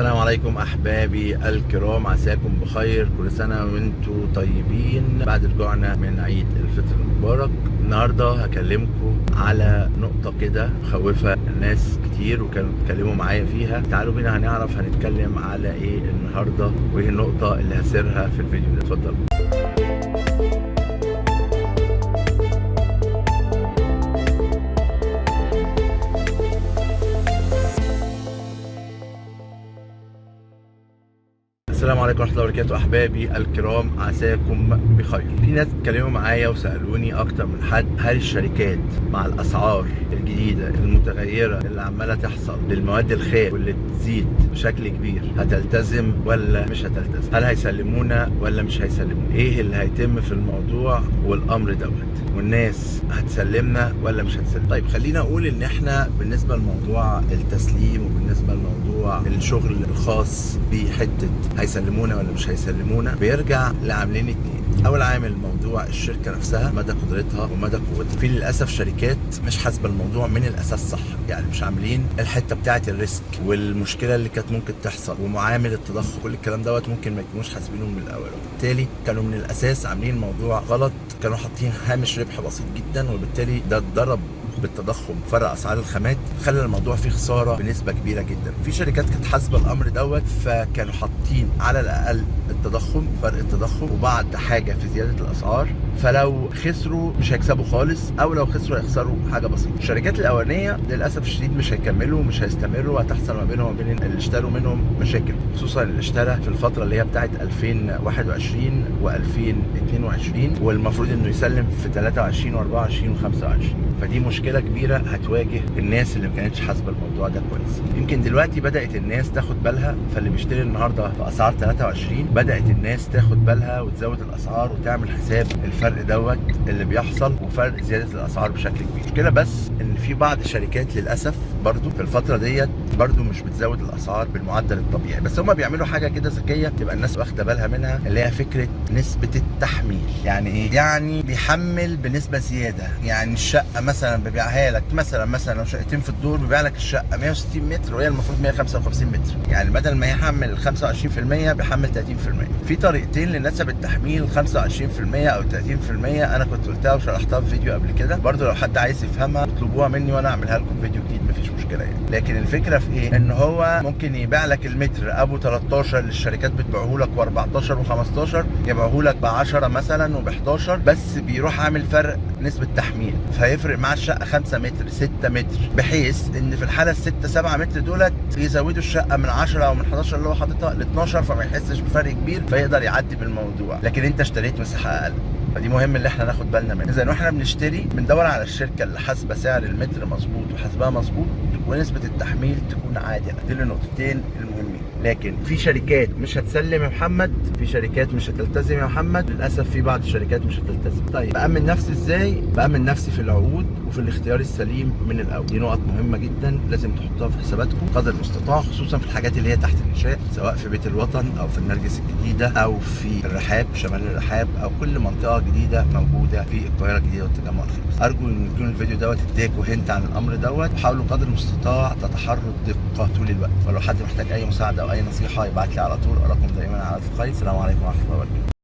السلام عليكم احبابي الكرام، عساكم بخير، كل سنه وانتم طيبين بعد رجوعنا من عيد الفطر المبارك. النهارده هكلمكم على نقطه كده مخوفه ناس كتير وكانوا اتكلموا معايا فيها. تعالوا بينا هنعرف هنتكلم على ايه النهارده وايه النقطه اللي هسيرها في الفيديو ده. اتفضلوا. السلام عليكم ورحمة الله وبركاته احبابي الكرام، عساكم بخير. في ناس اتكلموا معايا وسالوني اكتر من حد، هل الشركات مع الاسعار الجديده المتغيره اللي عماله تحصل للمواد الخام واللي تزيد بشكل كبير هتلتزم ولا مش هتلتزم؟ هل هيسلمونا ولا مش هيسلمونا؟ ايه اللي هيتم في الموضوع والامر دوت؟ والناس هتسلمنا ولا مش هتسلم؟ طيب خلينا اقول ان احنا بالنسبه لموضوع التسليم وبالنسبه لموضوع الشغل الخاص بحته هيسلمونا ولا مش هيسلمونا بيرجع لعاملين اتنين. اول عامل موضوع الشركه نفسها، مدى قدرتها ومدى قوتها. في للاسف شركات مش حاسبه الموضوع من الاساس صح، يعني مش عاملين الحته بتاعه الريسك والمشكله اللي كانت ممكن تحصل ومعامل التضخم، كل الكلام دوت ممكن ما يكونوش حاسبينه من الاول، وبالتالي كانوا من الاساس عاملين الموضوع غلط. كانوا حاطين هامش ربح بسيط جدا، وبالتالي ده اتضرب بالتضخم، فرق اسعار الخامات، خلى الموضوع فيه خساره بنسبه كبيره جدا. في شركات كانت حاسبه الامر دوت، فكانوا حاطين على الاقل التضخم، فرق التضخم، وبعد حاجه في زياده الاسعار، فلو خسروا مش هيكسبوا خالص، او لو خسروا هيخسروا حاجه بسيطه. الشركات الاولانيه للاسف الشديد مش هيكملوا ومش هيستمروا، وهتحصل ما بينهم وبين اللي اشتروا منهم مشاكل، خصوصا اللي اشترى في الفتره اللي هي بتاعت 2021 و2022، والمفروض انه يسلم في 23 و24 و25. فدي مشكله كبيره هتواجه الناس اللي ما كانتش حاسبه الموضوع ده كويس. يمكن دلوقتي بدات الناس تاخد بالها، فاللي بيشتري النهارده في اسعار 23 بدات الناس تاخد بالها وتزود الاسعار وتعمل حساب الفرق دوت اللي بيحصل وفرق زياده الاسعار بشكل كبير. المشكله بس ان في بعض الشركات للاسف برضو في الفتره ديت برضو مش بتزود الاسعار بالمعدل الطبيعي، بس هم بيعملوا حاجه كده ذكيه تبقى الناس واخده بالها منها، اللي هي فكره نسبه التحميل. يعني ايه؟ يعني بيحمل بنسبه زياده. يعني الشقه مثلا بيبيعها لك مثلا لو شقتين في الدور بيبيع لك الشقه 160 متر وهي المفروض 155 متر، يعني بدل ما يحمل 25% بيحمل 30%. في طريقتين لنسب التحميل، 25% او 30%. انا كنت قلتها وشرحتها في فيديو قبل كده، برضو لو حد عايز يفهمها اطلبوها مني وانا اعملها لكم فيديو جديد، مفيش مشكله يعني. لكن الفكره في ايه؟ ان هو ممكن يبيع لك المتر ابو 13 اللي الشركات بتبيعه لك و14 و15، يبيعه لك ب 10 مثلا وب 11، بس بيروح عامل فرق نسبه تحميل، فيفرق مع الشقه 5 متر 6 متر، بحيث ان في الحاله ال 6 7 متر دولت يزودوا الشقه من 10 او من 11 اللي هو حاططها ل 12، فما يحسش بفرق كبير فيقدر يعدي بالموضوع. لكن انت اشتريت مساحه اقل، فدي مهم اللي احنا ناخد بالنا منها. اذا واحنا بنشتري بندور على الشركه اللي حاسبه سعر المتر مظبوط وحاسبها مظبوط ونسبه التحميل تكون عادله. دي النقطتين المهمين. لكن في شركات مش هتسلم يا محمد، في شركات مش هتلتزم يا محمد، للاسف في بعض الشركات مش هتلتزم. طيب بامن نفسي ازاي؟ بامن نفسي في العقود وفي الاختيار السليم من الاول. دي نقط مهمه جدا لازم تحطوها في حساباتكم قدر المستطاع، خصوصا في الحاجات اللي هي تحت الانشاء، سواء في بيت الوطن او في النرجس الجديده او في الرحاب، شمال الرحاب، او كل منطقه جديده موجوده في القاهره الجديده والتجمع الخامس. ارجو ان يكون الفيديو دوت اداكوا هنت عن الامر دوت، وحاولوا قدر المستطاع تتحروا الدقه طول الوقت. ولو حد محتاج اي مساعده او اي نصيحه يبعت لي على طول. اراكم دائما على الف خير. السلام عليكم ورحمه الله وبركاته.